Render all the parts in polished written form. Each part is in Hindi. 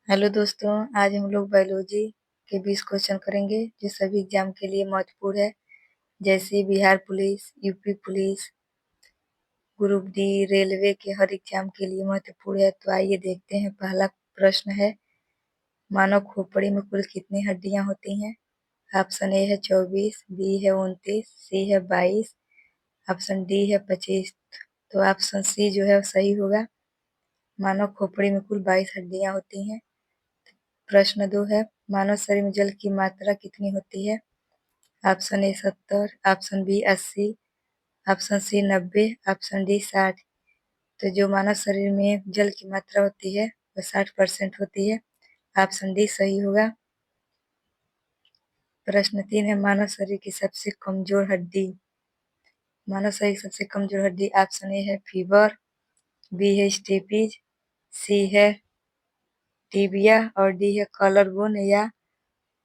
हेलो दोस्तों, आज हम लोग बायोलॉजी के 20 क्वेश्चन करेंगे जो सभी एग्जाम के लिए महत्वपूर्ण है, जैसे Bihar police, UP police, group D, railway के हर एग्जाम के लिए महत्वपूर्ण है। तो आइए देखते हैं। पहला प्रश्न है, मानव खोपड़ी में कुल कितनी हड्डियां होती हैं? ऑप्शन ए है 24, बी है 29, सी है 22, ऑप्शन डी है 25। तो ऑप्शन सी जो है सही होगा। मानव खोपड़ी में कुल 22 हड्डियां होती हैं। प्रश्न 2 है, मानव शरीर में जल की मात्रा कितनी होती है? Option A 70, option B 80, option C 90, option D 60। तो जो मानव शरीर में जल की मात्रा होती है वह 60% होती है। ऑप्शन डी सही होगा। प्रश्न 3 है, मानव शरीर की सबसे कमजोर हड्डी। मानव शरीर की सबसे कमजोर हड्डी ऑप्शन ए है फीवर, बी है स्टेपीज, सी है टीबिया और डी है कॉलर बोन या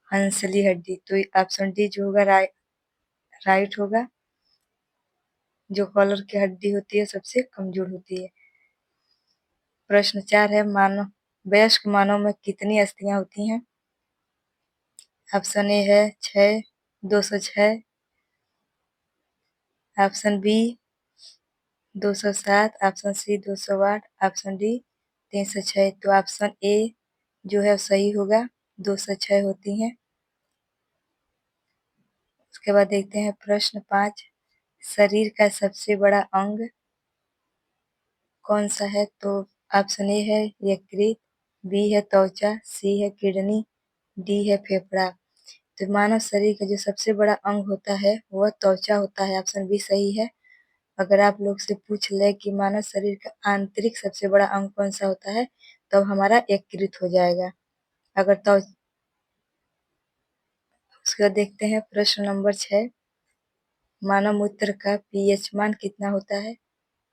हंसली हड्डी। तो ऑप्शन डी जो होगा राइट होगा। जो कॉलर की हड्डी होती है सबसे कमजोर होती है। प्रश्न 4 है, वयस्क मानव में कितनी अस्थियां होती हैं? ऑप्शन ए है 6, 206, option B 207, option C 208, option D 306। तो ऑप्शन ए जो है सही होगा, 206 होती हैं। उसके बाद देखते हैं प्रश्न 5, शरीर का सबसे बड़ा अंग कौन सा है? तो ऑप्शन ए है यकृत, बी है त्वचा, सी है किडनी, डी है फेफड़ा। तो मानव शरीर का जो सबसे बड़ा अंग होता है वह त्वचा होता है। ऑप्शन बी सही है। अगर आप लोग से पूछ ले कि मानव शरीर का आंतरिक सबसे बड़ा अंग कौन सा होता है, तो हमारा यकृत हो जाएगा। अगर तो उसके बाद देखते हैं प्रश्न नंबर 6, मानव मूत्र का पीएच मान कितना होता है?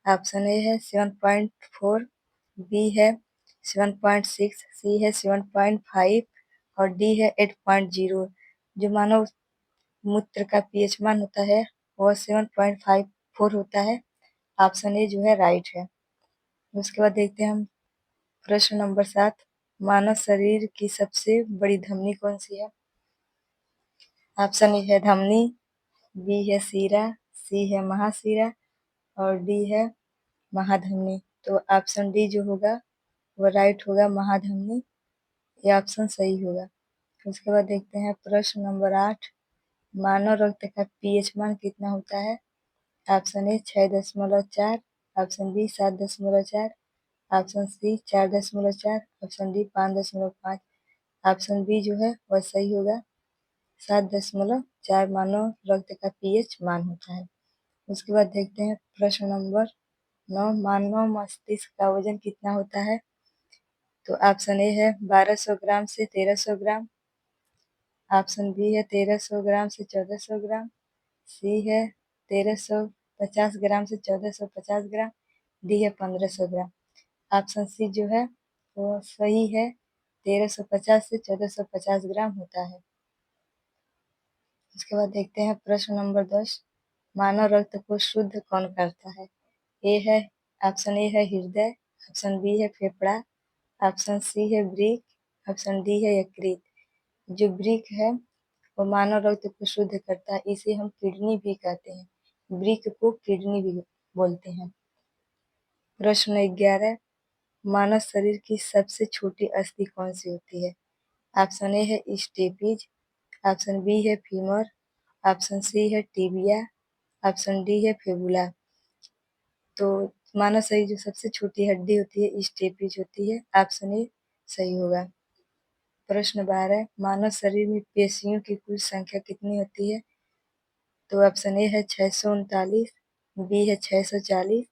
ऑप्शन ए है 7.4, बी है 7.6, सी है 7.5 और डी है 8.0। जो मानव मूत्र का पीएच मान होता है वह 7.54 होता है। ऑप्शन ए जो है राइट है। उसके बाद देखते हैं हम प्रश्न नंबर 7, मानव शरीर की सबसे बड़ी धमनी कौन सी है? ऑप्शन ए है धमनी, बी है सीरा, सी है महासीरा और डी है महाधमनी। तो ऑप्शन डी जो होगा वो राइट होगा, महाधमनी। ये ऑप्शन सही होगा। उसके बाद देखते हैं प्रश्न नंबर 8, मानव रक्त का पीएच मान कितना होता है? Option A 6.4, option B 7.4, option C 4.4, option D 5.5। Option B जो है वह सही होगा, 7.4 मानव रक्त का पीएच मान होता है। उसके बाद देखते हैं प्रश्न नंबर 9, मानव मस्तिष्क का वजन कितना होता है? तो ऑप्शन ए है 1200 ग्राम से 1300 ग्राम, ऑप्शन बी है 1300 ग्राम से 1400 ग्राम, सी है 1350 ग्राम से 1450 ग्राम, डी है 1500 ग्राम। ऑप्शन सी जो है वो सही है, 1350 से 1450 ग्राम होता है। उसके बाद देखते हैं प्रश्न नंबर 10, मानव रक्त को शुद्ध कौन करता है? ए है ऑप्शन ए है हृदय, ऑप्शन बी है फेफड़ा, ऑप्शन सी है ब्रीक, ऑप्शन डी है यकृत। जो ब्रीक है वो मानव रक्त को शुद्ध करता है, इसे हम किडनी भी कहते हैं। ब्रीक को किडनी भी बोलते हैं। प्रश्न 11, मानव शरीर की सबसे छोटी अस्थि कौन सी होती है? ऑप्शन ए है स्टेपीज, ऑप्शन बी है फीमर, ऑप्शन सी है टीबिया, ऑप्शन डी है फेबुला। तो मानव शरीर जो सबसे छोटी हड्डी होती है स्टेपीज होती है। ऑप्शन ए सही होगा। प्रश्न 12, मानव शरीर में पेशियों की कुल संख्या कितनी होती है? तो ऑप्शन ए है 639, बी है 640,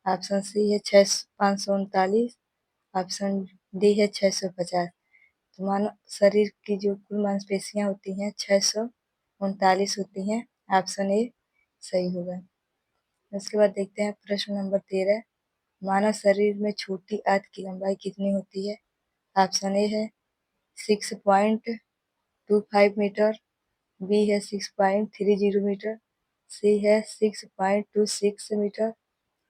ऑप्शन सी है 539, ऑप्शन डी है 650। तो मानव शरीर की जो कुल मांसपेशियां होती हैं 639 होती हैं। ऑप्शन ए सही होगा। उसके बाद देखते हैं प्रश्न नंबर 13, मानव शरीर में छोटी आंत की लंबाई कितनी होती है? ऑप्शन ए है 6.25 मीटर, बी है 6.30 मीटर, सी है 6.26 मीटर,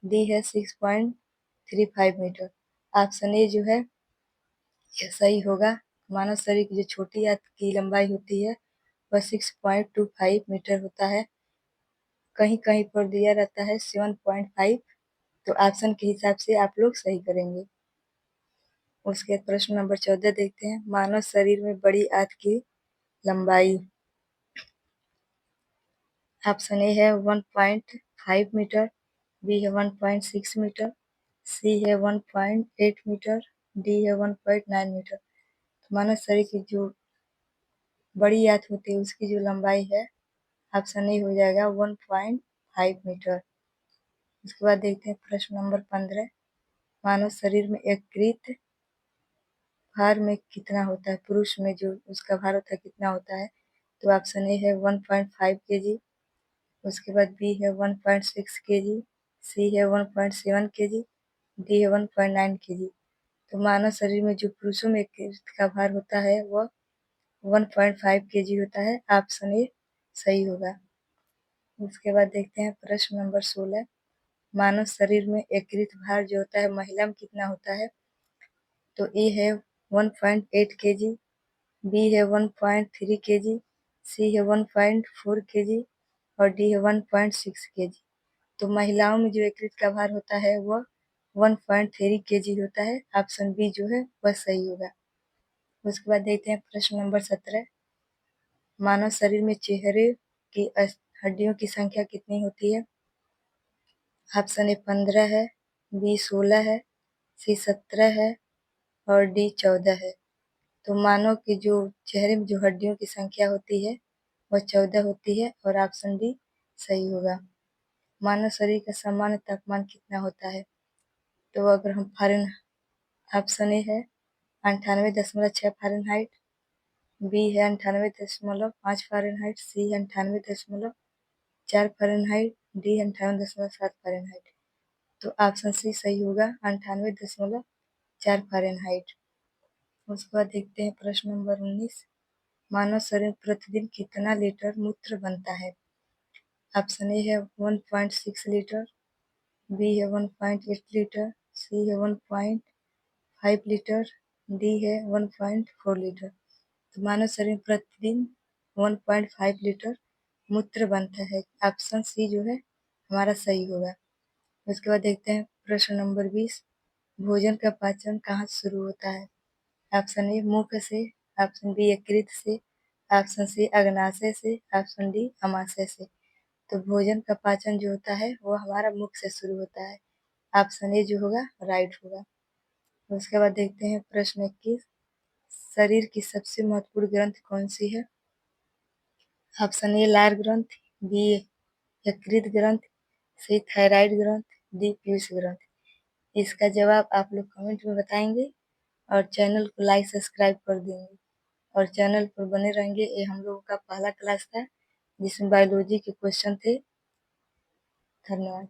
डी है 6.35 मीटर। ऑप्शन ए जो है यह सही होगा। मानव शरीर की जो छोटी आंत की लंबाई होती है वह 6.25 मीटर होता है। कहीं कहीं पर दिया रहता है 7.5। तो ऑप्शन के हिसाब से आप लोग सही करेंगे। उसके बाद प्रश्न नंबर 14 देखते हैं। मानव शरीर में बड़ी आंत की लंबाई। ऑप्शन ए है 1.5 मीटर, बी है 1.6 मीटर, सी है 1.8 मीटर, डी है 1.9 मीटर। तो मानव शरीर की जो बड़ी आंत होती है उसकी जो लंबाई है ऑप्शन ए हो जाएगा 1.5 मीटर। उसके बाद देखते हैं प्रश्न नंबर 15। मानव शरीर में यकृत भार में कितना होता है? पुरुष में जो उसका भार होता है कितना होता है? तो ऑप्शन ए है 1.5 केजी, उसके बाद बी है 1.6 केजी, सी है 1.7 केजी, डी है 1.9 केजी। तो मानव शरीर में जो पुरुषों में यकृत का भार होता है वह 1.5 केजी होता है। ऑप्शन ए सही होगा। उसके बाद देखते हैं प्रश्न नंबर 16। मानव शरीर में यकृत भार जो होता है महिला में कितना होता है? तो ए है 1.8 केजी, बी है 1.3 केजी, सी है 1.4 केजी और डी है 1.6 केजी। तो महिलाओं में जो यकृत का भार होता है वह 1.3 केजी होता है। ऑप्शन बी जो है वह सही होगा। उसके बाद देखते हैं प्रश्न नंबर 17। मानव शरीर में चेहरे की हड्डियों की संख्या कितनी होती है? ऑप्शन ए 15 है, बी 16 है, सी 17 है और डी 14 है। तो मानव के जो चेहरे में जो हड्डियों की संख्या होती है वह 14 होती है और ऑप्शन डी सही होगा। मानव शरीर का सामान्य तापमान कितना होता है? तो अगर हम फारेन ऑप्शन ए है 98.6 फ़ारेनहाइट, बी है 98.5 फ़ारेनहाइट, सी है 98.4 फ़ारेनहाइट, डी है 98.7 फ़ारेनहाइट। तो ऑप्शन सी सही होगा 98.4 फ़ारेनहाइट। उसके बाद देखते हैं प्रश्न नंबर 19। मानव शरीर प्रतिदिन कितना लीटर मूत्र बनता है? ऑप्शन ए है 1.6 लीटर, बी है 1.8 लीटर, सी है 1.5 लीटर, डी है 1.4 लीटर। तो मानव शरीर में प्रतिदिन 1.5 लीटर मूत्र बनता है। ऑप्शन सी जो है हमारा सही होगा। उसके बाद देखते हैं प्रश्न नंबर 20। भोजन का पाचन कहाँ से शुरू होता है? ऑप्शन ए मुख से, ऑप्शन बी यकृत से, ऑप्शन सी अग्नाशय से, ऑप्शन डी अमाशय से। तो भोजन का पाचन जो होता है वो हमारा मुख से शुरू होता है। ऑप्शन ए जो होगा राइट होगा। उसके बाद देखते हैं प्रश्न 21। शरीर की सबसे महत्वपूर्ण ग्रंथि कौन सी है? ऑप्शन ए लार ग्रंथि, बी यकृत ग्रंथि, सी थायराइड ग्रंथि, डी पीयूष ग्रंथि। इसका जवाब आप लोग कमेंट में बताएंगे और चैनल को लाइक सब्सक्राइब कर देंगे और चैनल पर बने रहेंगे। ये हम लोगों का पहला क्लास था जिसमें बायोलॉजी के क्वेश्चन थे। धन्यवाद।